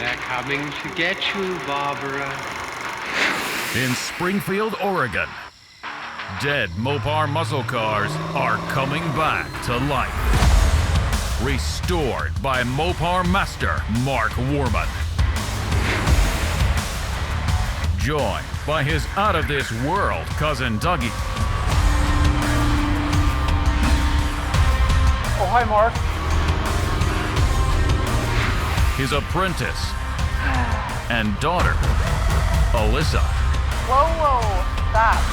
They're coming to get you, Barbara. In Springfield, Oregon, dead Mopar muscle cars are coming back to life. Restored by Mopar master Mark Warman. Joined by his out-of-this-world cousin Dougie. Oh, hi, Mark. His apprentice and daughter, Alyssa. Whoa, whoa, stop.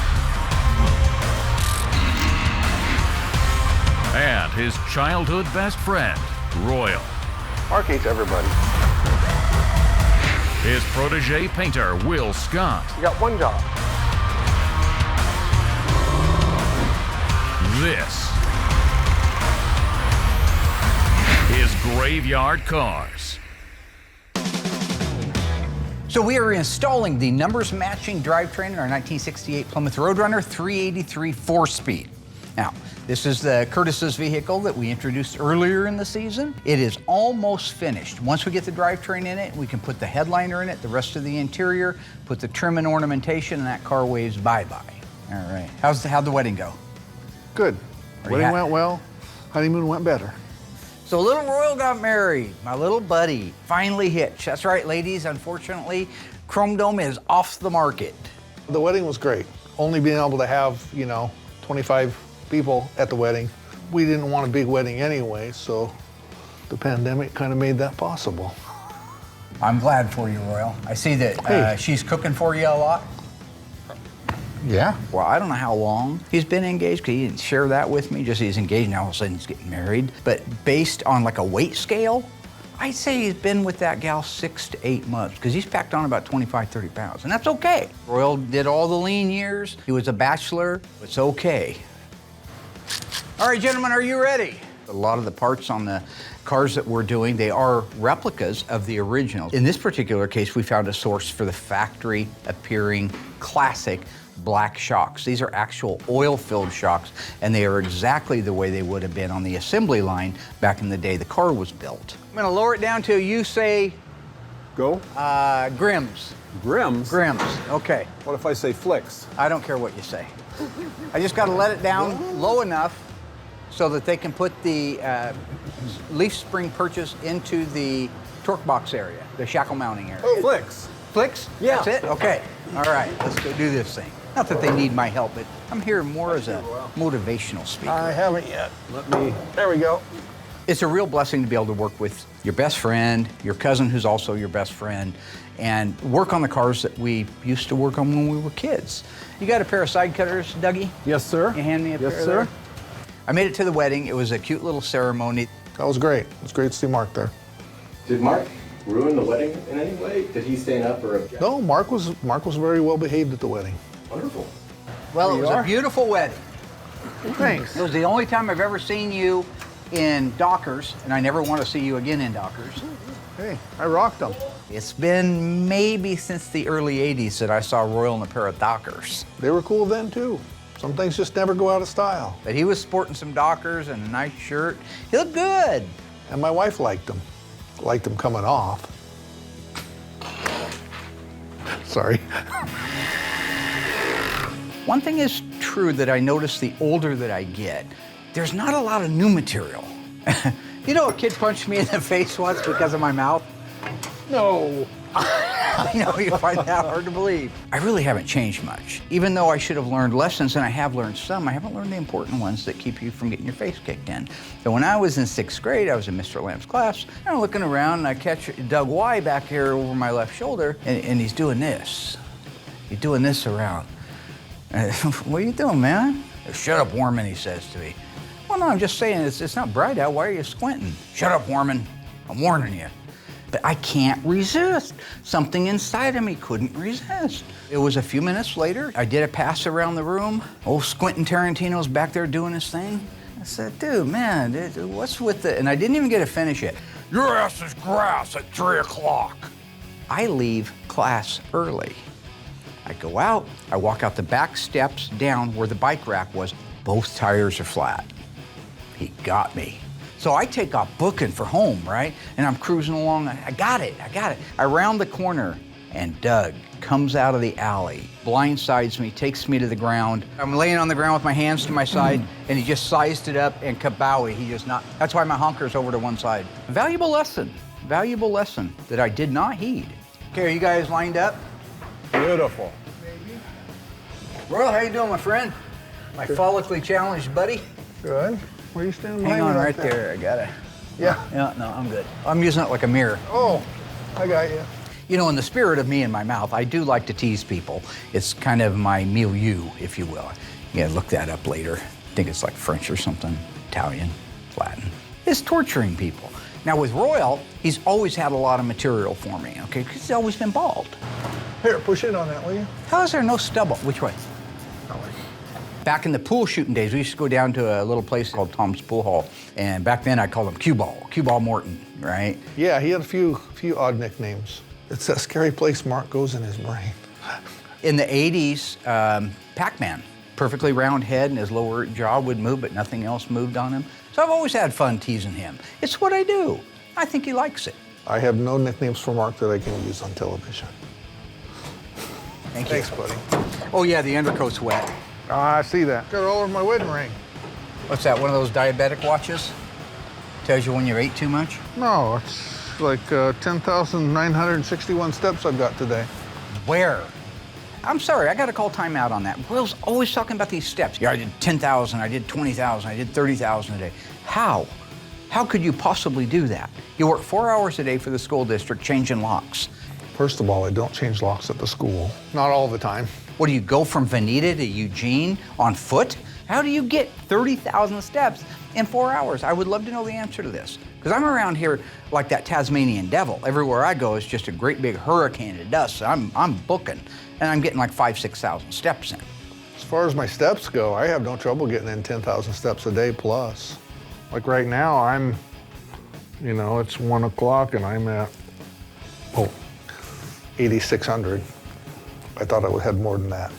And his childhood best friend, Royal. Mark hates everybody. His protege painter, Will Scott. You got one job. This is Graveyard Cars. So we are installing the numbers matching drivetrain in our 1968 Plymouth Roadrunner 383 4-speed. Now, this is the Curtis's vehicle that we introduced earlier in the season. It is almost finished. Once we get the drivetrain in it, we can put the headliner in it, the rest of the interior, put the trim and ornamentation, and that car waves bye-bye. All right. How'd the wedding go? Good. Are you Wedding went well. Honeymoon went better. So little Royal got married, my little buddy, finally hitched. That's right, ladies, unfortunately, Chrome Dome is off the market. The wedding was great. Only being able to have, 25 people at the wedding. We didn't want a big wedding anyway, so the pandemic kind of made that possible. I'm glad for you, Royal. I see that she's cooking for you a lot. Yeah. Well, I don't know how long he's been engaged, because he didn't share that with me. Just he's engaged now, all of a sudden he's getting married. But based on like a weight scale, I'd say he's been with that gal 6 to 8 months, because he's packed on about 25, 30 pounds, and that's okay. Royal did all the lean years. He was a bachelor. It's okay. All right, gentlemen, are you ready? A lot of the parts on the cars that we're doing, they are replicas of the originals. In this particular case, we found a source for the factory appearing classic black shocks. These are actual oil-filled shocks, and they are exactly the way they would have been on the assembly line back in the day the car was built. I'm gonna lower it down till you say... Go? Grims. Grims? Grims, okay. What if I say flicks? I don't care what you say. I just gotta let it down low enough so that they can put the leaf spring purchase into the torque box area, the shackle mounting area. Oh, flicks. Flicks? Yeah. That's it? Okay. All right, let's go do this thing. Not that they need my help, but I'm here more as a motivational speaker. I haven't yet. There we go. It's a real blessing to be able to work with your best friend, your cousin who's also your best friend, and work on the cars that we used to work on when we were kids. You got a pair of side cutters, Dougie? Yes, sir. You hand me a pair Yes, sir. there? I made it to the wedding. It was a cute little ceremony. That was great. It was great to see Mark there. Did Mark ruin the wedding in any way? Did he stand up or object? No, Mark was very well behaved at the wedding. Wonderful. Well, it you was are. a beautiful wedding. Thanks. It was the only time I've ever seen you in Dockers, and I never want to see you again in Dockers. Hey, I rocked them. It's been maybe since the early 80s that I saw Royal in a pair of Dockers. They were cool then, too. Some things just never go out of style. But he was sporting some Dockers and a nice shirt. He looked good. And my wife liked them. Liked them coming off. Sorry. One thing is true that I notice the older that I get, there's not a lot of new material. You know, a kid punched me in the face once because of my mouth. No. I know, you find that hard to believe. I really haven't changed much. Even though I should have learned lessons, and I have learned some, I haven't learned the important ones that keep you from getting your face kicked in. So when I was in 6th grade, I was in Mr. Lamb's class, and I'm looking around, and I catch Doug Y back here over my left shoulder, and he's doing this. He's doing this around. What are you doing, man? Shut up, Warman, he says to me. Well, no, I'm just saying, it's not bright out. Why are you squinting? Shut up, Warman. I'm warning you. But I can't resist. Something inside of me couldn't resist. It was a few minutes later. I did a pass around the room. Old Squintin' Tarantino's back there doing his thing. I said, dude, man, what's with the... And I didn't even get to finish it. Your ass is grass at 3 o'clock. I leave class early. I go out. I walk out the back steps down where the bike rack was. Both tires are flat. He got me. So I take off booking for home, right? And I'm cruising along, I got it. I round the corner, and Doug comes out of the alley, blindsides me, takes me to the ground. I'm laying on the ground with my hands to my side, and he just sized it up, and kabowie, he just not, that's why my honker's over to one side. Valuable lesson that I did not heed. Okay, are you guys lined up? Beautiful. Royal, how you doing, my friend? My follically challenged buddy? Good. Where are you standing Hang behind on me right like that? there, I got it. Yeah. Yeah, no, I'm good. I'm using it like a mirror. Oh, I got you. You know, in the spirit of me and my mouth, I do like to tease people. It's kind of my milieu, if you will. Yeah, look that up later. I think it's like French or something, Italian, Latin. It's torturing people. Now with Royal, he's always had a lot of material for me, okay? Because he's always been bald. Here, push in on that, will you? How is there no stubble? Which way? Back in the pool shooting days, we used to go down to a little place called Tom's Pool Hall. And back then I called him Cue Ball Morton, right? Yeah, he had a few odd nicknames. It's that scary place Mark goes in his brain. In the 80s, Pac-Man, perfectly round head and his lower jaw would move, but nothing else moved on him. So I've always had fun teasing him. It's what I do. I think he likes it. I have no nicknames for Mark that I can use on television. Thank you. Thanks, buddy. Oh yeah, the undercoat's wet. I see that. Got it all over my wedding ring. What's that, one of those diabetic watches? Tells you when you ate too much? No, it's like 10,961 steps I've got today. Where? I'm sorry, I gotta call time out on that. Will's always talking about these steps. Yeah, I did 10,000, I did 20,000, I did 30,000 a day. How? How could you possibly do that? You work 4 hours a day for the school district changing locks. First of all, I don't change locks at the school. Not all the time. What, do you go from Veneta to Eugene on foot? How do you get 30,000 steps in 4 hours? I would love to know the answer to this. Because I'm around here like that Tasmanian devil. Everywhere I go is just a great big hurricane of dust. I'm booking, and I'm getting like 5,000 to 6,000 steps in. As far as my steps go, I have no trouble getting in 10,000 steps a day plus. Like right now, it's 1 o'clock and I'm at, 8,600. I thought I would have more than that.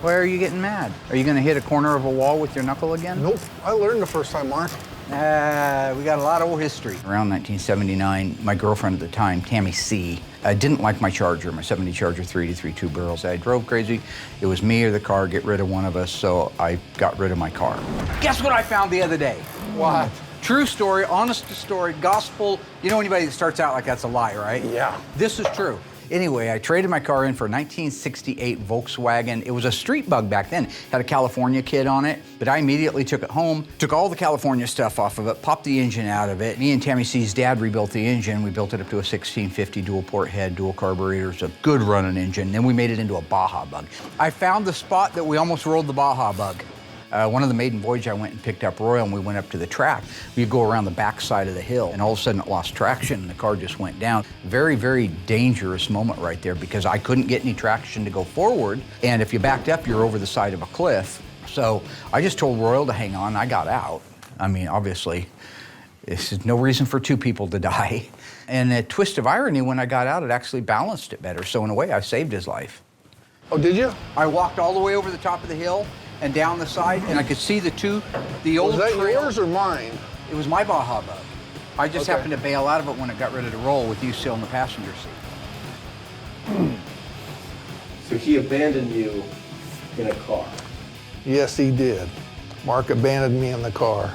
Why are you getting mad? Are you gonna hit a corner of a wall with your knuckle again? Nope, I learned the first time, Mark. We got a lot of old history. Around 1979, my girlfriend at the time, Tammy C., didn't like my Charger, my 70 Charger 3.2 barrels. I drove crazy. It was me or the car, get rid of one of us, so I got rid of my car. Guess what I found the other day? What? True story, honest story, gospel. You know anybody that starts out like that's a lie, right? Yeah. This is true. Anyway, I traded my car in for a 1968 Volkswagen. It was a street bug back then. Had a California kit on it, but I immediately took it home, took all the California stuff off of it, popped the engine out of it. Me and Tammy C's dad rebuilt the engine. We built it up to a 1650 dual port head, dual carburetors, a good running engine. Then we made it into a Baja Bug. I found the spot that we almost rolled the Baja Bug. One of the maiden voyage, I went and picked up Royal and we went up to the track. We go around the back side of the hill and all of a sudden it lost traction and the car just went down. Very, very dangerous moment right there because I couldn't get any traction to go forward. And if you backed up, you're over the side of a cliff. So I just told Royal to hang on. I got out. I mean, obviously, this is no reason for two people to die. And a twist of irony, when I got out, it actually balanced it better. So in a way, I saved his life. Oh, did you? I walked all the way over the top of the hill and down the side, and I could see the old Was that trail. yours or mine? It was my Baja Bug. I just Okay. happened to bail out of it when it got ready to roll with you still in the passenger seat. So he abandoned you in a car. Yes, he did. Mark abandoned me in the car.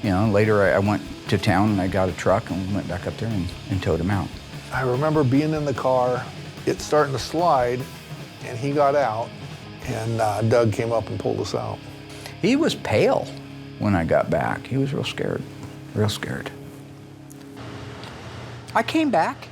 You know, later I went to town and I got a truck and we went back up there and towed him out. I remember being in the car, it starting to slide, and he got out, and Doug came up and pulled us out. He was pale when I got back. He was real scared, real scared. I came back.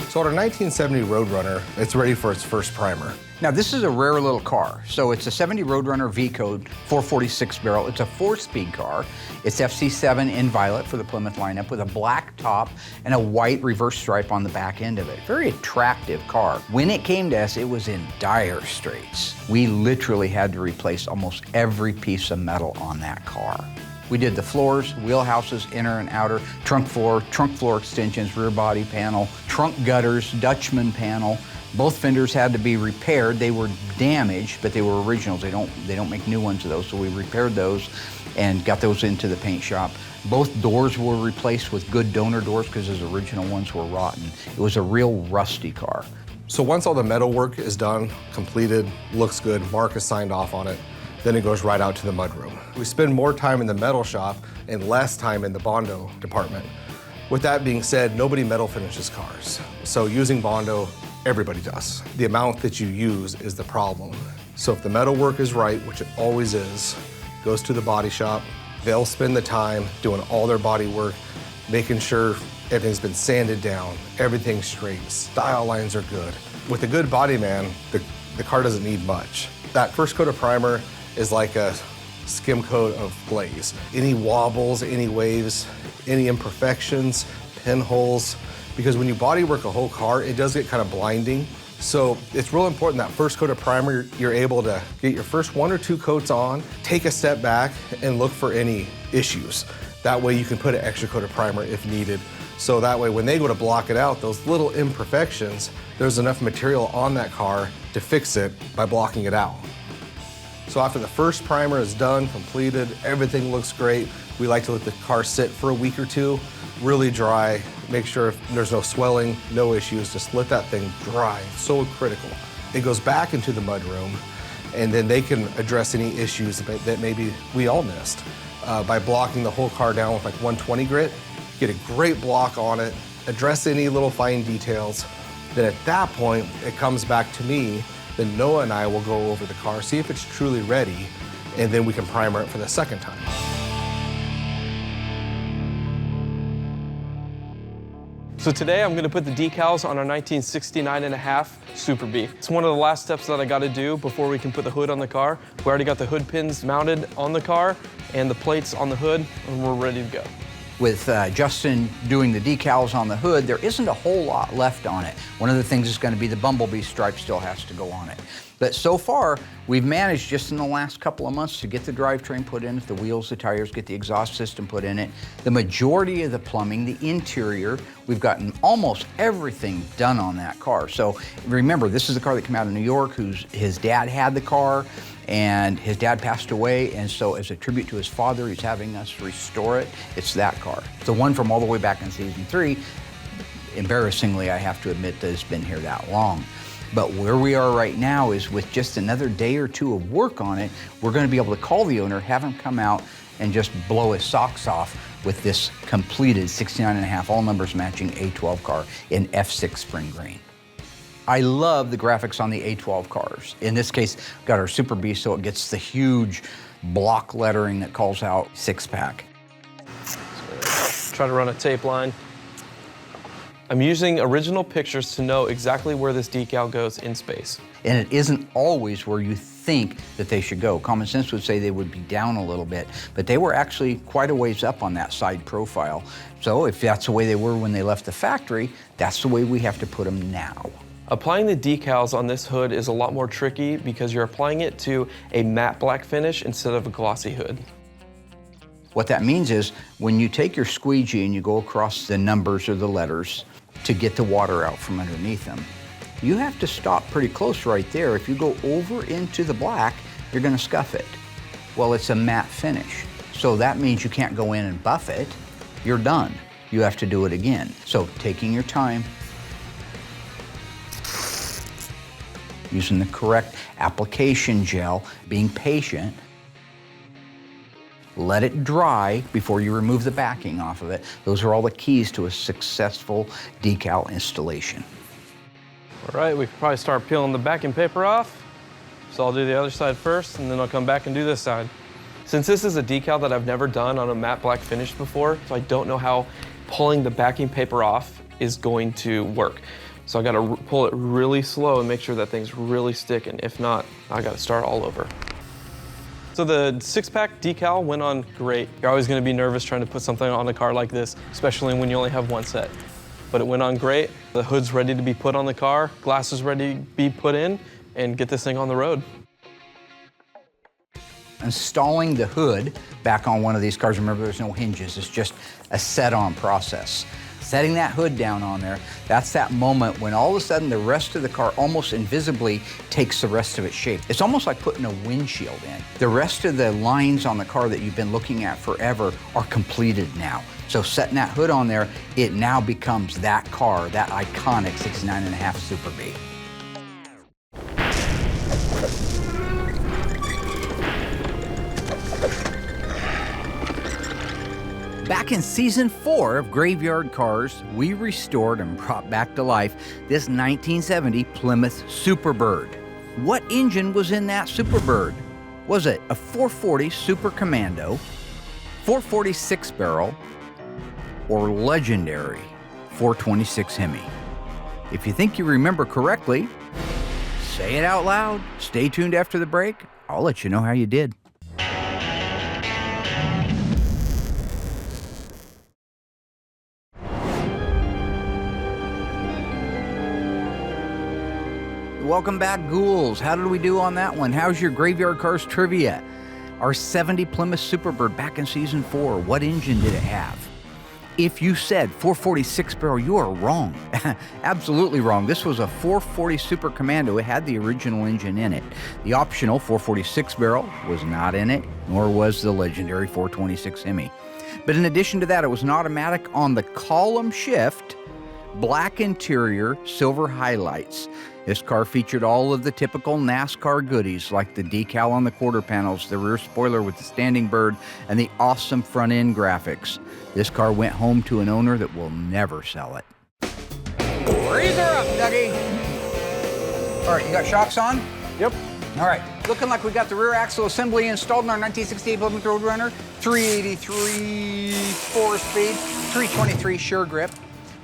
So on a 1970 Roadrunner, it's ready for its first primer. Now this is a rare little car. So it's a 70 Roadrunner V-Code 446 barrel. It's a 4-speed car. It's FC7 in violet for the Plymouth lineup with a black top and a white reverse stripe on the back end of it. Very attractive car. When it came to us, it was in dire straits. We literally had to replace almost every piece of metal on that car. We did the floors, wheelhouses, inner and outer, trunk floor extensions, rear body panel, trunk gutters, Dutchman panel. Both fenders had to be repaired. They were damaged, but they were originals. They don't make new ones of those, so we repaired those and got those into the paint shop. Both doors were replaced with good donor doors because those original ones were rotten. It was a real rusty car. So once all the metal work is done, completed, looks good, Mark has signed off on it, then it goes right out to the mudroom. We spend more time in the metal shop and less time in the Bondo department. With that being said, nobody metal finishes cars. So using Bondo, everybody does. The amount that you use is the problem. So if the metal work is right, which it always is, goes to the body shop, they'll spend the time doing all their body work, making sure everything's been sanded down, everything's straight, style lines are good. With a good body man, the car doesn't need much. That first coat of primer is like a skim coat of glaze. Any wobbles, any waves, any imperfections, pinholes, because when you body work a whole car, it does get kind of blinding. So it's real important that first coat of primer, you're able to get your first 1 or 2 coats on, take a step back and look for any issues. That way you can put an extra coat of primer if needed. So that way when they go to block it out, those little imperfections, there's enough material on that car to fix it by blocking it out. So after the first primer is done, completed, everything looks great, we like to let the car sit for a week or 2, really dry, make sure there's no swelling, no issues, just let that thing dry, it's so critical. It goes back into the mudroom, and then they can address any issues that maybe we all missed. By blocking the whole car down with like 120 grit, get a great block on it, address any little fine details. Then at that point, it comes back to me, then Noah and I will go over the car, see if it's truly ready, and then we can primer it for the second time. So today I'm going to put the decals on our 1969.5 Super B. It's one of the last steps that I got to do before we can put the hood on the car. We already got the hood pins mounted on the car and the plates on the hood, and we're ready to go. With Justin doing the decals on the hood, there isn't a whole lot left on it. One of the things is going to be the bumblebee stripe still has to go on it. But so far, we've managed just in the last couple of months to get the drivetrain put in, the wheels, the tires, get the exhaust system put in it. The majority of the plumbing, the interior, we've gotten almost everything done on that car. So remember, this is the car that came out of New York, his dad had the car, and his dad passed away, and so as a tribute to his father, he's having us restore it. It's that car. It's the one from all the way back in season 3. Embarrassingly, I have to admit that it's been here that long. But where we are right now is with just another day or 2 of work on it, we're going to be able to call the owner, have him come out and just blow his socks off with this completed 69.5 all numbers matching A12 car in F6 spring green. I love the graphics on the A12 cars. In this case, we've got our Super B, so it gets the huge block lettering that calls out 6-pack. Try to run a tape line. I'm using original pictures to know exactly where this decal goes in space. And it isn't always where you think that they should go. Common sense would say they would be down a little bit, but they were actually quite a ways up on that side profile. So if that's the way they were when they left the factory, that's the way we have to put them now. Applying the decals on this hood is a lot more tricky because you're applying it to a matte black finish instead of a glossy hood. What that means is when you take your squeegee and you go across the numbers or the letters to get the water out from underneath them, you have to stop pretty close right there. If you go over into the black, you're going to scuff it. Well, it's a matte finish, so that means you can't go in and buff it. You're done. You have to do it again. So taking your time, using the correct application gel, being patient, let it dry before you remove the backing off of it. Those are all the keys to a successful decal installation. All right, we can probably start peeling the backing paper off. So I'll do the other side first, and then I'll come back and do this side. Since this is a decal that I've never done on a matte black finish before, so I don't know how pulling the backing paper off is going to work. So I gotta pull it really slow and make sure that thing's really sticking. If not, I gotta start all over. So the 6-pack decal went on great. You're always gonna be nervous trying to put something on a car like this, especially when you only have one set. But it went on great. The hood's ready to be put on the car, glass is ready to be put in, and get this thing on the road. installing the hood back on one of these cars. Remember, there's no hinges. It's just a set-on process. Setting that hood down on there, that's that moment when all of a sudden the rest of the car almost invisibly takes the rest of its shape. It's almost like putting a windshield in. The rest of the lines on the car that you've been looking at forever are completed now. So setting that hood on there, it now becomes that car, that iconic 69.5 Super B. Back in season 4 of Graveyard Cars, we restored and brought back to life this 1970 Plymouth Superbird. What engine was in that Superbird? Was it a 440 Super Commando, 440 6-barrel, or legendary 426 Hemi? If you think you remember correctly, say it out loud. Stay tuned after the break. I'll let you know how you did. Welcome back, ghouls. How did we do on that one? How's your Graveyard Cars trivia? Our 70 Plymouth Superbird back in season 4, what engine did it have? If you said 440 6-barrel, you are wrong. Absolutely wrong. This was a 440 Super Commando. It had the original engine in it. The optional 440 6-barrel was not in it, nor was the legendary 426 Hemi. But in addition to that, it was an automatic on the column shift, black interior, silver highlights. This car featured all of the typical NASCAR goodies like the decal on the quarter panels, the rear spoiler with the standing bird, and the awesome front end graphics. This car went home to an owner that will never sell it. Raise her up, Dougie. All right, you got shocks on? Yep. All right, looking like we got the rear axle assembly installed in our 1968 Plymouth Roadrunner, 383 4-speed, 323 sure grip.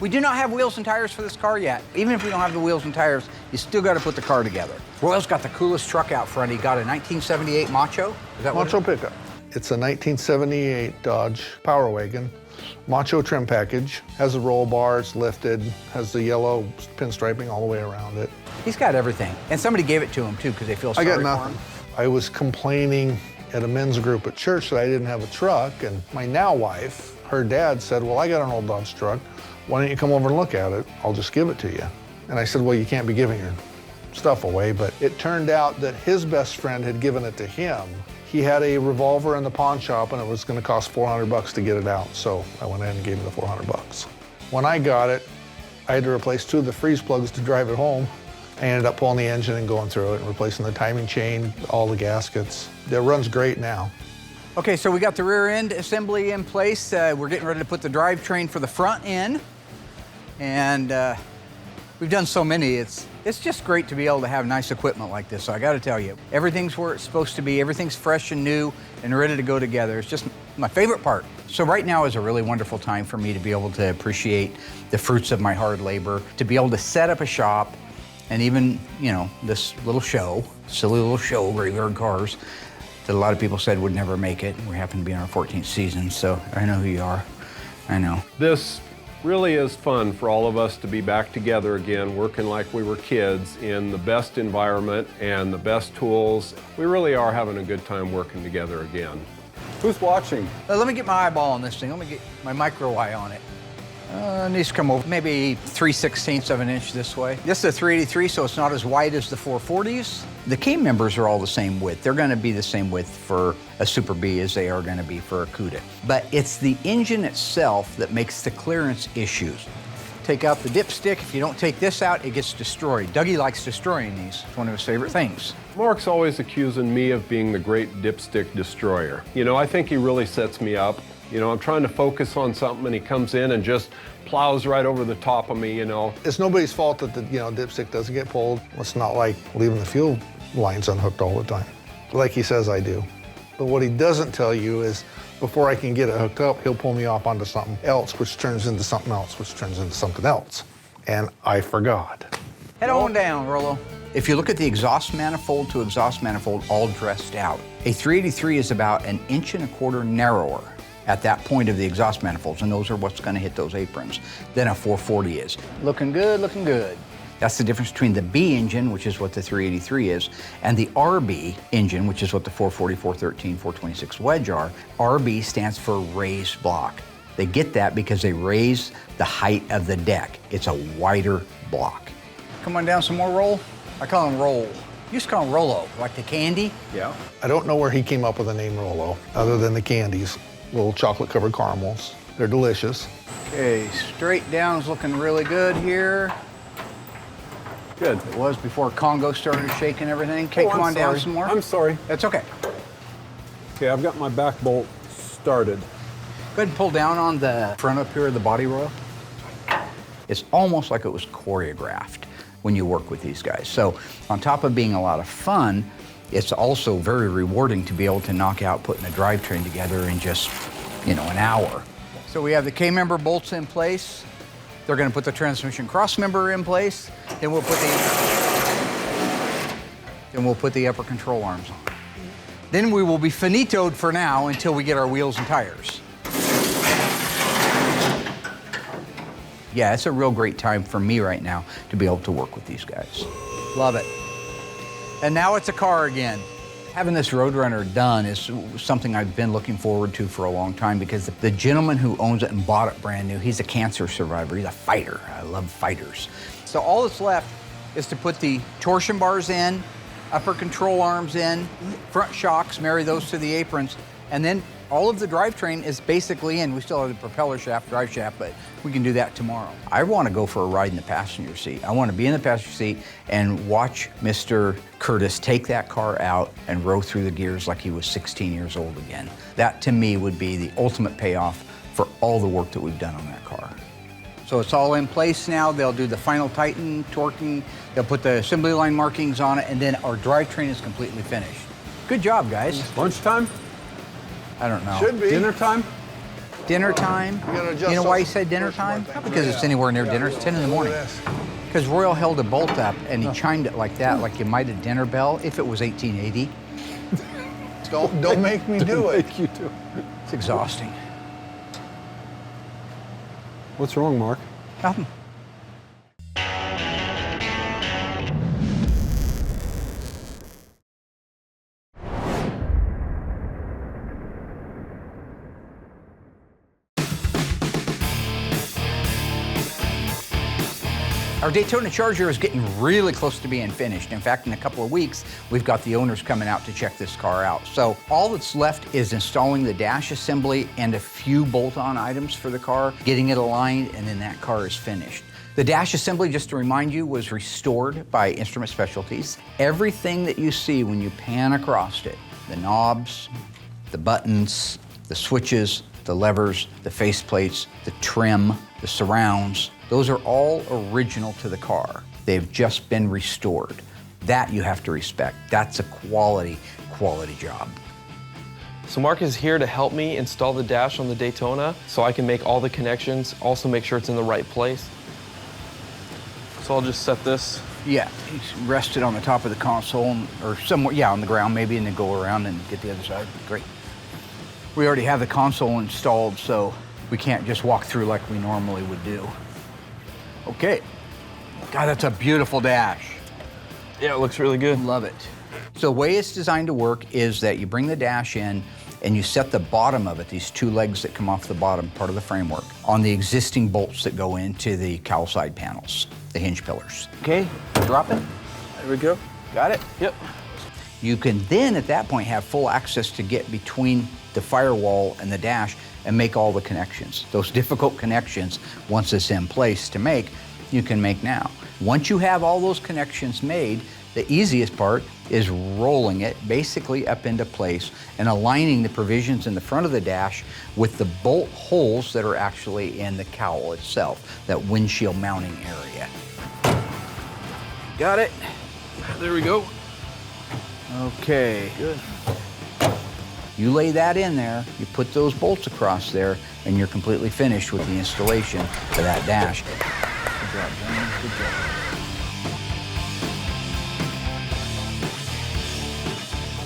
We do not have wheels and tires for this car yet. Even if we don't have the wheels and tires, you still got to put the car together. Royal's got the coolest truck out front. He got a 1978 Macho. Is that Macho pickup. It's a 1978 Dodge Power Wagon. Macho trim package. Has the roll bars lifted. Has the yellow pinstriping all the way around it. He's got everything. And somebody gave it to him, too, because they feel sorry I got for nothing. him. I was complaining at a men's group at church that I didn't have a truck, and my now wife, her dad said, well, I got an old Dodge truck. Why don't you come over and look at it? I'll just give it to you. And I said, well, you can't be giving your stuff away. But it turned out that his best friend had given it to him. He had a revolver in the pawn shop and it was gonna cost $400 to get it out. So I went ahead and gave him the $400. When I got it, I had to replace 2 of the freeze plugs to drive it home. I ended up pulling the engine and going through it and replacing the timing chain, all the gaskets. It runs great now. Okay, so we got the rear end assembly in place. We're getting ready to put the drivetrain for the front in. And we've done so many, it's just great to be able to have nice equipment like this. So I gotta tell you, everything's where it's supposed to be, everything's fresh and new and ready to go together. It's just my favorite part. So right now is a really wonderful time for me to be able to appreciate the fruits of my hard labor, to be able to set up a shop, and even, you know, this little show, silly little show, Graveyard Cars, that a lot of people said would never make it. We happen to be in our 14th season, so I know who you are. I know. This really is fun for all of us to be back together again, working like we were kids in the best environment and the best tools. We really are having a good time working together again. Who's watching? Let me get my eyeball on this thing. Let me get my micro eye on it. It needs to come over maybe 3/16 of an inch this way. This is a 383, so it's not as wide as the 440s. The K members are all the same width. They're gonna be the same width for a Super B as they are gonna be for a Cuda. But it's the engine itself that makes the clearance issues. Take out the dipstick. If you don't take this out, it gets destroyed. Dougie likes destroying these. It's one of his favorite things. Mark's always accusing me of being the great dipstick destroyer. You know, I think he really sets me up. You know, I'm trying to focus on something and he comes in and just plows right over the top of me, you know. It's nobody's fault that the dipstick doesn't get pulled. It's not like leaving the fuel lines unhooked all the time, like he says I do. But what he doesn't tell you is before I can get it hooked up, he'll pull me off onto something else, which turns into something else, which turns into something else. And I forgot. Head on down, Rollo. If you look at the exhaust manifold to exhaust manifold all dressed out, a 383 is about 1.25 inches narrower at that point of the exhaust manifolds, and those are what's gonna hit those aprons, than a 440 is. Looking good, looking good. That's the difference between the B engine, which is what the 383 is, and the RB engine, which is what the 440, 413, 426 wedge are. RB stands for raised block. They get that because they raise the height of the deck. It's a wider block. Come on down some more, Roll. I call him Roll. You used to call him Rolo, like the candy? Yeah. I don't know where he came up with the name Rolo, other than the candies, little chocolate-covered caramels. They're delicious. Okay, straight down's looking really good here. Good. It was before Congo started shaking everything. Okay, come on down some more. I'm sorry. That's okay. Okay, I've got my back bolt started. Go ahead and pull down on the front up here of the body roll. It's almost like it was choreographed when you work with these guys. So on top of being a lot of fun, it's also very rewarding to be able to knock out putting a drivetrain together in just, an hour. So we have the K-member bolts in place. They're gonna put the transmission cross member in place. Then we'll put the upper control arms on. Then we will be finitoed for now until we get our wheels and tires. Yeah, it's a real great time for me right now to be able to work with these guys. Love it. And now it's a car again. Having this Roadrunner done is something I've been looking forward to for a long time because the gentleman who owns it and bought it brand new, he's a cancer survivor. He's a fighter. I love fighters. So all that's left is to put the torsion bars in, upper control arms in, front shocks, marry those to the aprons, and then all of the drivetrain is basically in. We still have the propeller shaft, drive shaft, but we can do that tomorrow. I want to go for a ride in the passenger seat. I want to be in the passenger seat and watch Mr. Curtis take that car out and row through the gears like he was 16 years old again. That, to me, would be the ultimate payoff for all the work that we've done on that car. So it's all in place now. They'll do the final tighten, torquing, they'll put the assembly line markings on it, and then our drivetrain is completely finished. Good job, guys. Lunchtime? I don't know. Should be. Dinner time? Dinner time? gotta adjust You know why he those said dinner torsion bar time? things. Not because it's anywhere near dinner. It's 10 in the morning. Look at this. Because Royal held a bolt up and he chimed it like that, like you might a dinner bell, if it was 1880. Don't make me do it. Make you do. It's exhausting. What's wrong, Mark? Nothing. Our Daytona Charger is getting really close to being finished. In fact, in a couple of weeks, we've got the owners coming out to check this car out. So all that's left is installing the dash assembly and a few bolt-on items for the car, getting it aligned, and then that car is finished. The dash assembly, just to remind you, was restored by Instrument Specialties. Everything that you see when you pan across it, the knobs, the buttons, the switches, the levers, the faceplates, the trim, the surrounds, those are all original to the car. They've just been restored. That you have to respect. That's a quality job. So Mark is here to help me install the dash on the Daytona so I can make all the connections, also make sure it's in the right place. So I'll just set this. Yeah, he's rested on the top of the console or somewhere, yeah, on the ground maybe, and then go around and get the other side. Great. We already have the console installed, so we can't just walk through like we normally would do. Okay. God, that's a beautiful dash. Yeah, it looks really good. Love it. So the way it's designed to work is that you bring the dash in and you set the bottom of it, these two legs that come off the bottom part of the framework, on the existing bolts that go into the cowl side panels, the hinge pillars. Okay, drop it. There we go. Got it? Yep. You can then, at that point, have full access to get between the firewall and the dash and make all the connections. Those difficult connections, once it's in place to make, you can make now. Once you have all those connections made, the easiest part is rolling it basically up into place and aligning the provisions in the front of the dash with the bolt holes that are actually in the cowl itself, that windshield mounting area. Got it? There we go. Okay. Good. You lay that in there, you put those bolts across there, and you're completely finished with the installation for that dash. Good job, gentlemen. Good job.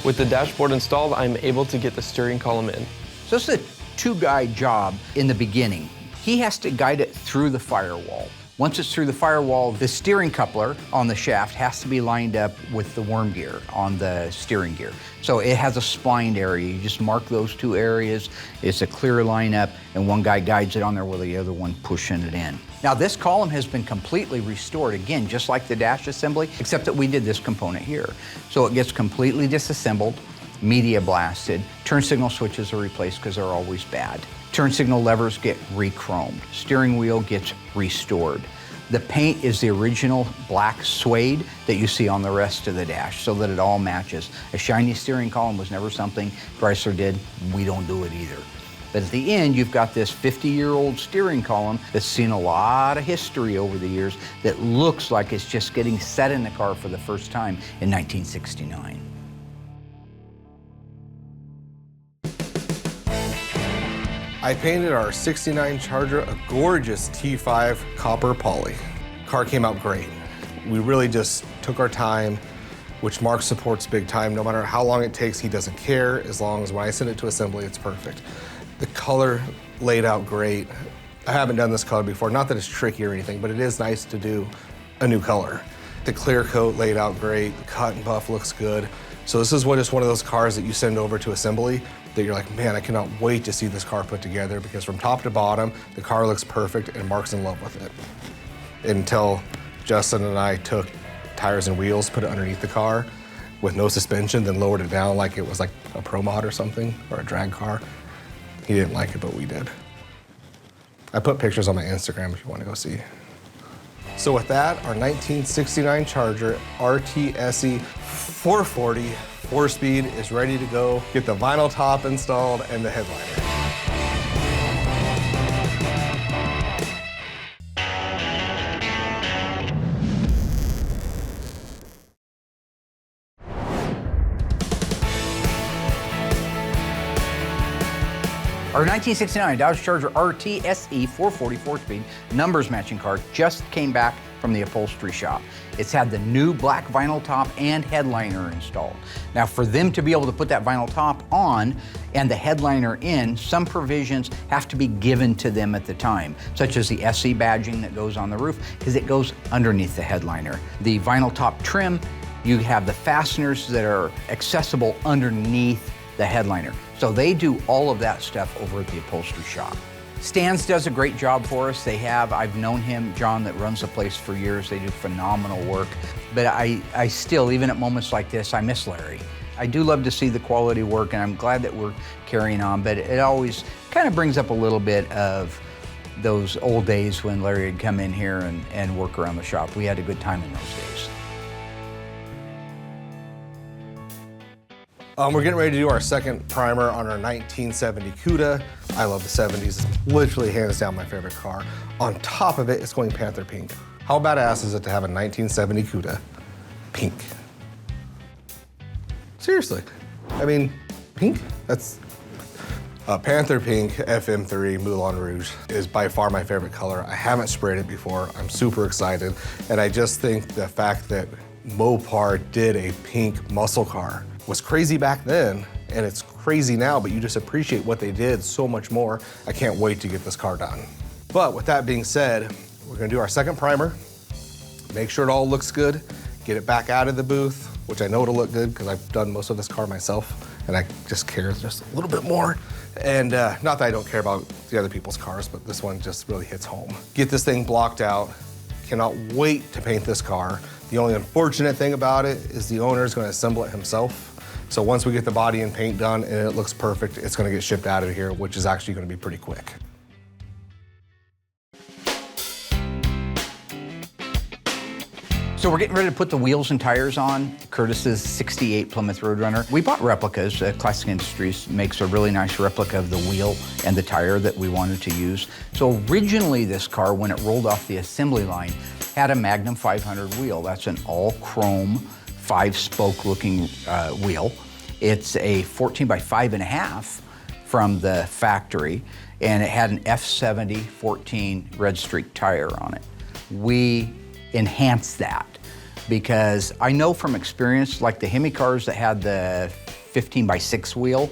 With the dashboard installed, I'm able to get the steering column in. So this is a two-guide job in the beginning. He has to guide it through the firewall. Once it's through the firewall, the steering coupler on the shaft has to be lined up with the worm gear on the steering gear. So it has a splined area. You just mark those two areas. It's a clear lineup, and one guy guides it on there while the other one pushing it in. Now this column has been completely restored, again, just like the dash assembly, except that we did this component here. So it gets completely disassembled, media blasted, turn signal switches are replaced because they're always bad. Turn signal levers get re-chromed. Steering wheel gets restored. The paint is the original black suede that you see on the rest of the dash so that it all matches. A shiny steering column was never something Chrysler did. We don't do it either. But at the end, you've got this 50-year-old steering column that's seen a lot of history over the years that looks like it's just getting set in the car for the first time in 1969. I painted our 69 Charger a gorgeous T5 copper poly. Car came out great. We really just took our time, which Mark supports big time. No matter how long it takes, he doesn't care, as long as when I send it to assembly, it's perfect. The color laid out great. I haven't done this color before, not that it's tricky or anything, but it is nice to do a new color. The clear coat laid out great, the cut and buff looks good. So this is just one of those cars that you send over to assembly that you're like, man, I cannot wait to see this car put together, because from top to bottom, the car looks perfect and Mark's in love with it. Until Justin and I took tires and wheels, put it underneath the car with no suspension, then lowered it down like it was like a Pro Mod or something, or a drag car. He didn't like it, but we did. I put pictures on my Instagram if you want to go see. So with that, our 1969 Charger RTSE 440 4-speed is ready to go. Get the vinyl top installed and the headliner. Our 1969 Dodge Charger RT SE 440 4-speed numbers matching car just came back from the upholstery shop. It's had the new black vinyl top and headliner installed. Now for them to be able to put that vinyl top on and the headliner in, some provisions have to be given to them at the time, such as the SE badging that goes on the roof, because it goes underneath the headliner. The vinyl top trim, you have the fasteners that are accessible underneath the headliner. So they do all of that stuff over at the upholstery shop. Stan's does a great job for us. I've known him, John, that runs the place for years. They do phenomenal work. But I still, even at moments like this, I miss Larry. I do love to see the quality work, and I'm glad that we're carrying on, but it always kind of brings up a little bit of those old days when Larry would come in here and work around the shop. We had a good time in those days. We're getting ready to do our second primer on our 1970 Cuda. I love the 70s. It's literally hands down my favorite car. On top of it, it's going Panther pink. How badass is it to have a 1970 Cuda pink? Seriously. I mean, pink? That's... Panther pink FM3 Moulin Rouge is by far my favorite color. I haven't sprayed it before. I'm super excited. And I just think the fact that Mopar did a pink muscle car was crazy back then, and it's crazy now, but you just appreciate what they did so much more. I can't wait to get this car done. But with that being said, we're gonna do our second primer, make sure it all looks good, get it back out of the booth, which I know it'll look good because I've done most of this car myself, and I just care just a little bit more. And not that I don't care about the other people's cars, but this one just really hits home. Get this thing blocked out. Cannot wait to paint this car. The only unfortunate thing about it is the owner is going to assemble it himself. So once we get the body and paint done and it looks perfect, it's going to get shipped out of here, which is actually going to be pretty quick. So we're getting ready to put the wheels and tires on Curtis's 68 Plymouth Roadrunner. We bought replicas. Classic Industries makes a really nice replica of the wheel and the tire that we wanted to use. So originally this car, when it rolled off the assembly line, had a Magnum 500 wheel. That's an all chrome, 5-spoke looking wheel. It's a 14 by 5.5 from the factory, and it had an F70 14 red streak tire on it. We enhanced that because I know from experience, like the Hemi cars that had the 15 by 6 wheel,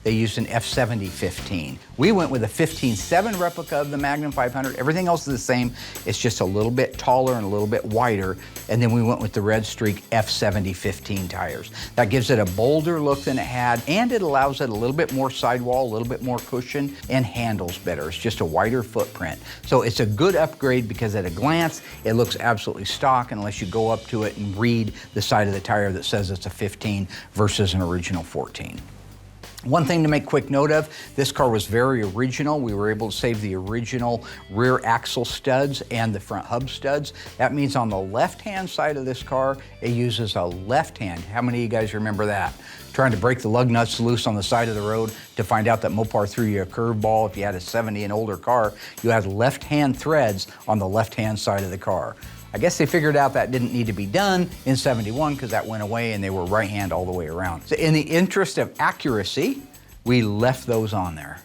they used an F70 15. We went with a 15.7 replica of the Magnum 500. Everything else is the same. It's just a little bit taller and a little bit wider. And then we went with the Red Streak F70 15 tires. That gives it a bolder look than it had, and it allows it a little bit more sidewall, a little bit more cushion, and handles better. It's just a wider footprint. So it's a good upgrade because at a glance, it looks absolutely stock unless you go up to it and read the side of the tire that says it's a 15 versus an original 14. One thing to make quick note of, this car was very original. We were able to save the original rear axle studs and the front hub studs. That means on the left-hand side of this car, it uses a left hand. How many of you guys remember that? Trying to break the lug nuts loose on the side of the road to find out that Mopar threw you a curveball. If you had a 70 and older car, you had left-hand threads on the left-hand side of the car. I guess they figured out that didn't need to be done in 71 because that went away and they were right hand all the way around. So in the interest of accuracy, we left those on there.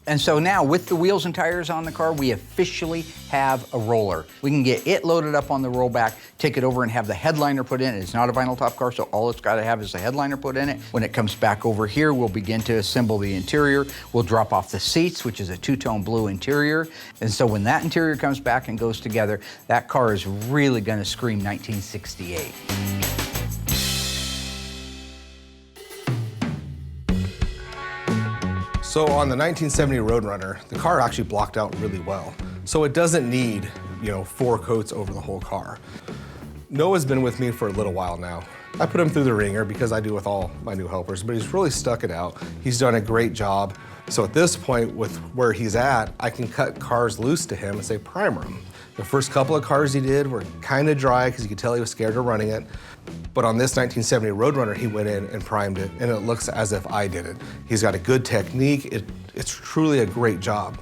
And so now with the wheels and tires on the car, we officially have a roller. We can get it loaded up on the rollback, take it over and have the headliner put in. It's not a vinyl top car, so all it's got to have is the headliner put in it. When it comes back over here, we'll begin to assemble the interior. We'll drop off the seats, which is a two-tone blue interior. And so when that interior comes back and goes together, that car is really going to scream 1968. So on the 1970 Roadrunner, the car actually blocked out really well. So it doesn't need, 4 coats over the whole car. Noah's been with me for a little while now. I put him through the ringer because I do with all my new helpers, but he's really stuck it out. He's done a great job. So at this point, with where he's at, I can cut cars loose to him and say primer him. The first couple of cars he did were kind of dry because you could tell he was scared of running it. But on this 1970 Roadrunner, he went in and primed it, and it looks as if I did it. He's got a good technique. It's truly a great job.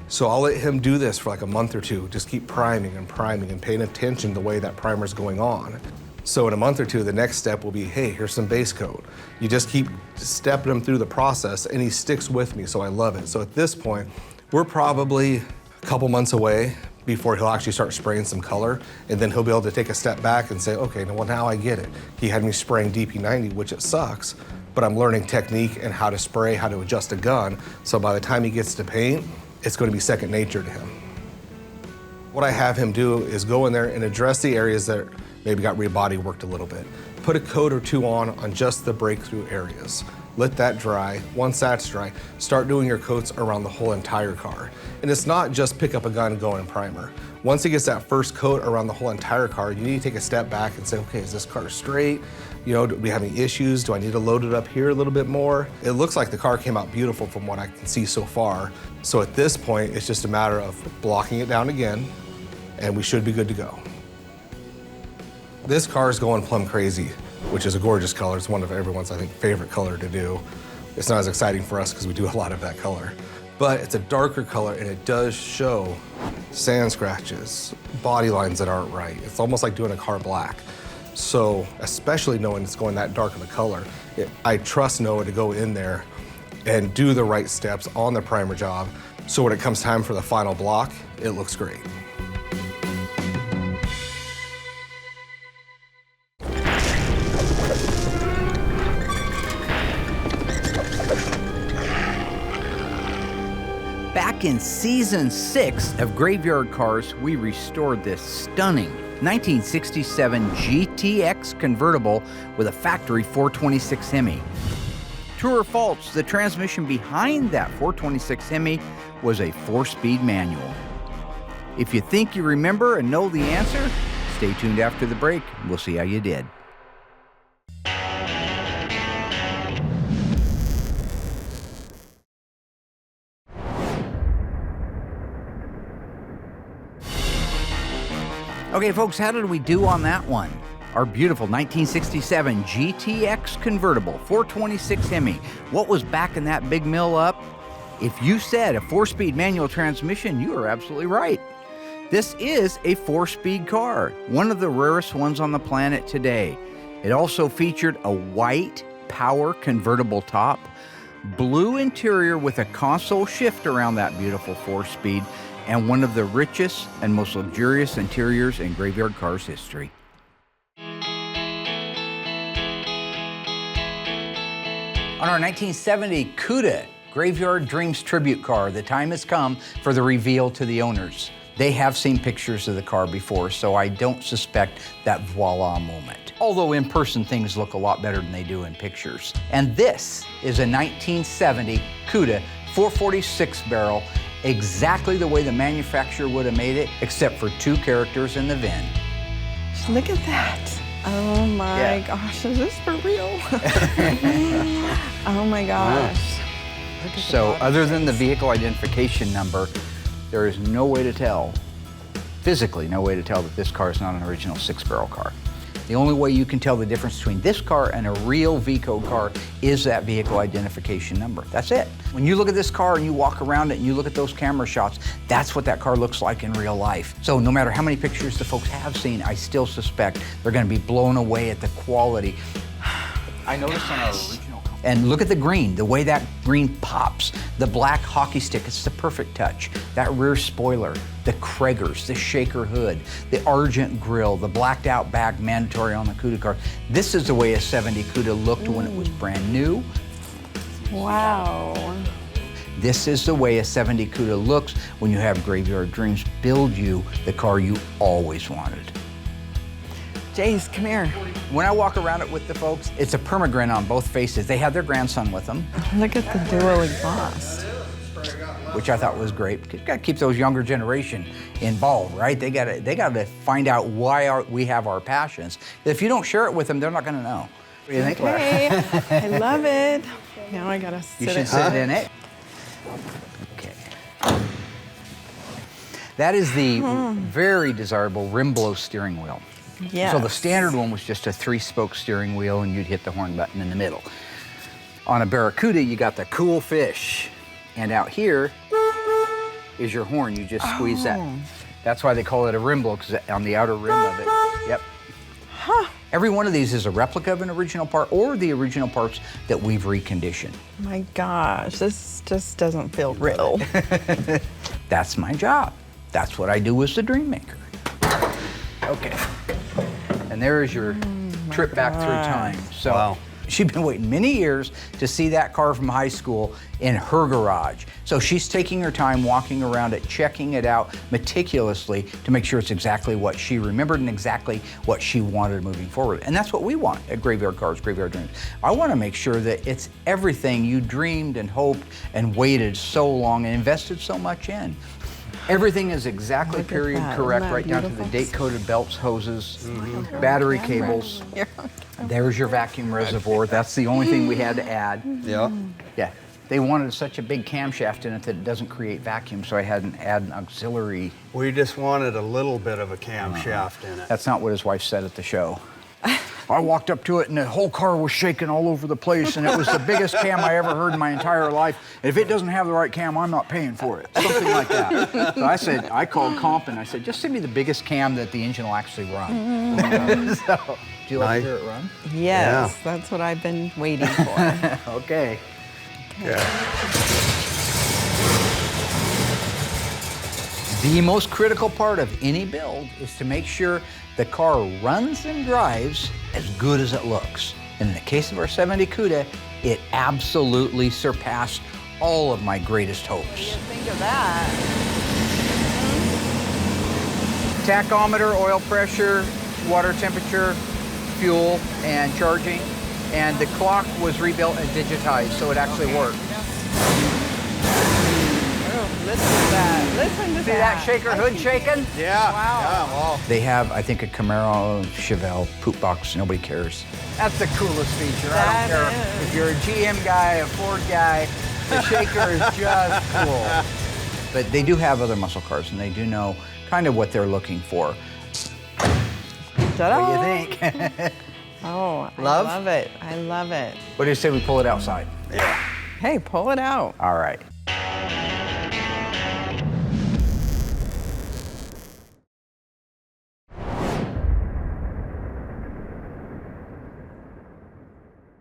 So I'll let him do this for like a month or two. Just keep priming and paying attention to the way that primer's going on. So in a month or two, the next step will be, hey, here's some base coat. You just keep stepping him through the process, and he sticks with me, so I love it. So at this point, we're probably a couple months away before he'll actually start spraying some color, and then he'll be able to take a step back and say, okay, well, now I get it. He had me spraying DP90, which it sucks, but I'm learning technique and how to spray, how to adjust a gun, so by the time he gets to paint, it's going to be second nature to him. What I have him do is go in there and address the areas that maybe got rebody worked a little bit. Put a coat or two on just the breakthrough areas. Let that dry. Once that's dry, start doing your coats around the whole entire car. And it's not just pick up a gun and go in primer. Once he gets that first coat around the whole entire car, you need to take a step back and say, okay, is this car straight? Do we have any issues? Do I need to load it up here a little bit more? It looks like the car came out beautiful from what I can see so far. So at this point, it's just a matter of blocking it down again, and we should be good to go. This car is going plum crazy, which is a gorgeous color. It's one of everyone's, I think, favorite color to do. It's not as exciting for us because we do a lot of that color. But it's a darker color, and it does show sand scratches, body lines that aren't right. It's almost like doing a car black. So, especially knowing it's going that dark of a color, I trust Noah to go in there and do the right steps on the primer job, so when it comes time for the final block, it looks great. Back in season 6 of Graveyard Cars, we restored this stunning 1967 GTX convertible with a factory 426 Hemi. True or false, the transmission behind that 426 Hemi was a 4-speed manual. If you think you remember and know the answer, stay tuned after the break. We'll see how you did. Okay, folks, how did we do on that one? Our beautiful 1967 GTX convertible, 426 Hemi. What was backing that big mill up? If you said a 4-speed manual transmission, you are absolutely right. This is a 4-speed car, one of the rarest ones on the planet today. It also featured a white power convertible top, blue interior with a console shift around that beautiful 4-speed, and one of the richest and most luxurious interiors in Graveyard Cars history. On our 1970 Cuda Graveyard Dreams tribute car, the time has come for the reveal to the owners. They have seen pictures of the car before, so I don't suspect that voila moment. Although in person, things look a lot better than they do in pictures. And this is a 1970 Cuda 446 barrel, exactly the way the manufacturer would have made it, except for 2 characters in the VIN. Look at that. Oh my gosh, is this for real? Oh my gosh. So other than the vehicle identification number, there is no way to tell, physically no way to tell that this car is not an original 6-barrel car. The only way you can tell the difference between this car and a real V-code car is that vehicle identification number. That's it. When you look at this car and you walk around it and you look at those camera shots, that's what that car looks like in real life. So no matter how many pictures the folks have seen, I still suspect they're gonna be blown away at the quality. I noticed on our original. And look at the green, the way that green pops. The black hockey stick, it's the perfect touch. That rear spoiler, the Kraggers, the shaker hood, the Argent grille, the blacked out back, mandatory on the Cuda car. This is the way a 70 Cuda looked when it was brand new. Wow. This is the way a 70 Cuda looks when you have Graveyard Dreams build you the car you always wanted. Jace, come here. When I walk around it with the folks, it's a permagrin on both faces. They have their grandson with them. Look at the dual exhaust. Which I thought was great. You gotta keep those younger generation involved, right? They gotta find out why we have our passions. If you don't share it with them, they're not gonna know. What do you think, Laura? Okay, I love it. Now I gotta sit You should sit in it. Okay. That is the very desirable rim blow steering wheel. Yes. So the standard one was just a 3-spoke steering wheel and you'd hit the horn button in the middle. On a Barracuda, you got the cool fish. And out here is your horn. You just squeeze that. That's why they call it a rim blow, because on the outer rim of it. Yep. Huh. Every one of these is a replica of an original part or the original parts that we've reconditioned. My gosh, this just doesn't feel real. That's my job. That's what I do as the dream maker. Okay. And there is your trip back through time. So she's been waiting many years to see that car from high school in her garage. So she's taking her time walking around it, checking it out meticulously to make sure it's exactly what she remembered and exactly what she wanted moving forward. And that's what we want at Graveyard Cars, Graveyard Dreams. I want to make sure that it's everything you dreamed and hoped and waited so long and invested so much in. Everything is exactly period correct, right down to the date-coded belts, hoses, battery cables. There's your vacuum reservoir. That's the only thing we had to add. Yeah. Yeah. They wanted such a big camshaft in it that it doesn't create vacuum, so I had to add an auxiliary. We just wanted a little bit of a camshaft in it. That's not what his wife said at the show. I walked up to it and the whole car was shaking all over the place and it was the biggest cam I ever heard in my entire life. And if it doesn't have the right cam, I'm not paying for it. Something like that. So I called Comp and I said, just send me the biggest cam that the engine will actually run. So, do you like to hear it run? Yes, that's what I've been waiting for. Okay. The most critical part of any build is to make sure the car runs and drives as good as it looks. And in the case of our 70 Cuda, it absolutely surpassed all of my greatest hopes. What do you think of that? Tachometer, oil pressure, water temperature, fuel, and charging. And the clock was rebuilt and digitized, so it actually worked. Listen to that. Listen to See that shaker hood shaking? Yeah. Wow. Yeah, well. They have, I think, a Camaro Chevelle poop box. Nobody cares. That's the coolest feature. I don't care if you're a GM guy, a Ford guy. The shaker is just cool. But they do have other muscle cars, and they do know kind of what they're looking for. Ta-da. What do you think? Oh, Love? I love it. I love it. What do you say we pull it outside? Yeah. Hey, pull it out. All right.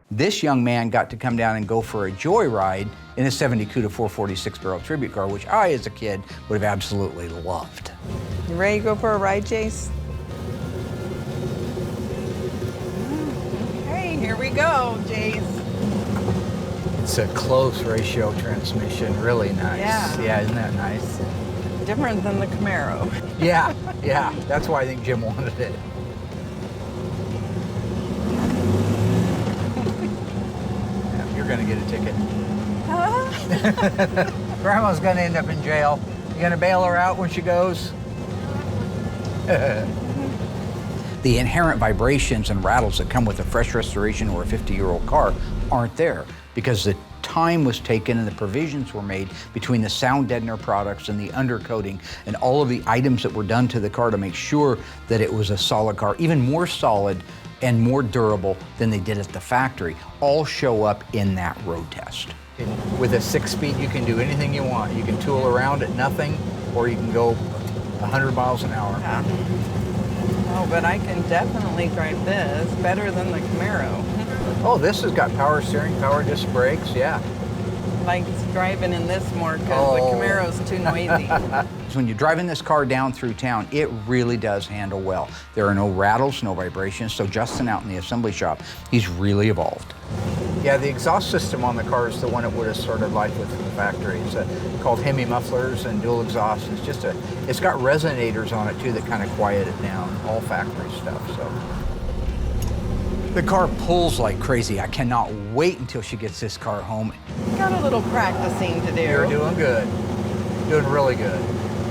This young man got to come down and go for a joyride in a 70 Cuda 446 barrel tribute car, which I, as a kid, would have absolutely loved. You ready to go for a ride, Jace? Hey, here we go, Jace. It's a close ratio transmission, really nice. Yeah. Isn't that nice? Different than the Camaro. Yeah, that's why I think Jim wanted it. Yeah, you're gonna get a ticket. Grandma's gonna end up in jail. You gonna bail her out when she goes? The inherent vibrations and rattles that come with a fresh restoration or a 50-year-old car aren't there because the time was taken and the provisions were made between the sound deadener products and the undercoating and all of the items that were done to the car to make sure that it was a solid car, even more solid and more durable than they did at the factory, all show up in that road test. With a 6-speed, you can do anything you want. You can tool around at nothing, or you can go 100 miles an hour. Yeah. Oh, but I can definitely drive this better than the Camaro. Oh, this has got power steering, power disc brakes, yeah. Like driving in this more because Oh. the Camaro's too noisy. When you're driving this car down through town, it really does handle well. There are no rattles, no vibrations, so Justin out in the assembly shop, he's really evolved. Yeah, the exhaust system on the car is the one it would have started life with from the factory. It's called Hemi mufflers and dual exhaust. It's got resonators on it too that kind of quiet it down, all factory stuff, so. The car pulls like crazy. I cannot wait until she gets this car home. Got a little practicing to do. You're doing good. Doing really good.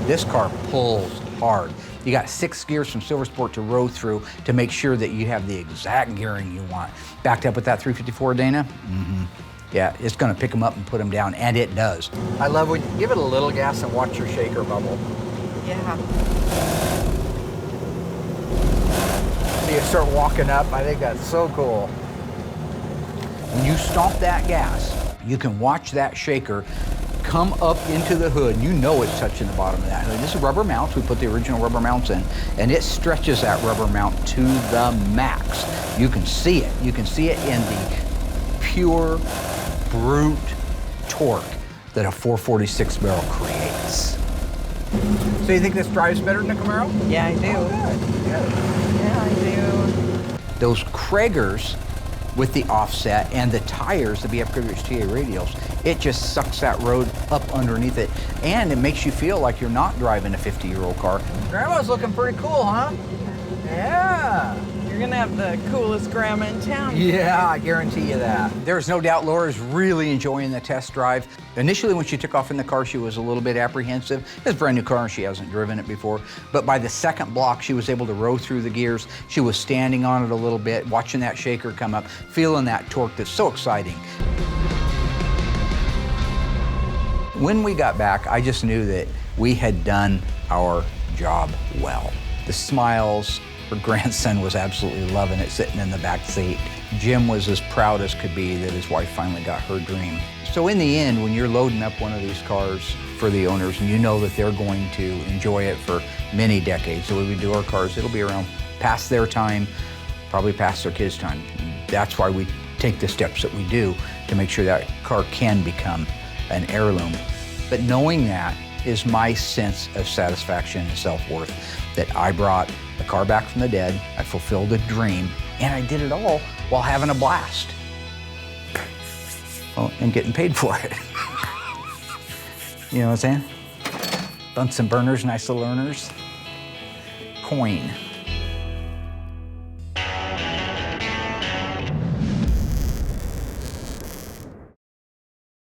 This car pulls hard. You got 6 gears from Silver Sport to row through to make sure that you have the exact gearing you want. Backed up with that 354 Dana? Mm-hmm. Yeah, it's gonna pick them up and put them down, and it does. I love when you give it a little gas and watch your shaker bubble. Yeah. So you start walking up, I think that's so cool. When you stomp that gas, you can watch that shaker come up into the hood. You know it's touching the bottom of that hood. This is rubber mounts. We put the original rubber mounts in, and it stretches that rubber mount to the max. You can see it. You can see it in the pure, brute torque that a 446 barrel creates. So you think this drives better than the Camaro? Yeah, I do. Oh, good. Yeah, I do. Those Kragers with the offset and the tires, the BF Goodrich TA radials, it just sucks that road up underneath it, and it makes you feel like you're not driving a 50-year-old car. Grandma's looking pretty cool, huh? Yeah. You're gonna have the coolest grandma in town. Yeah, I guarantee you that. There's no doubt Laura's really enjoying the test drive. Initially, when she took off in the car, she was a little bit apprehensive. It's a brand new car and she hasn't driven it before. But by the second block, she was able to row through the gears. She was standing on it a little bit, watching that shaker come up, feeling that torque that's so exciting. When we got back, I just knew that we had done our job well. The smiles, her grandson was absolutely loving it, sitting in the back seat. Jim was as proud as could be that his wife finally got her dream. So in the end, when you're loading up one of these cars for the owners and you know that they're going to enjoy it for many decades, the way we do our cars, it'll be around past their time, probably past their kids' time. That's why we take the steps that we do to make sure that car can become an heirloom. But knowing that is my sense of satisfaction and self-worth, that I brought the car back from the dead, I fulfilled a dream, and I did it all while having a blast. Well, and getting paid for it. You know what I'm saying? Bunsen burners, nice little earners. Coin.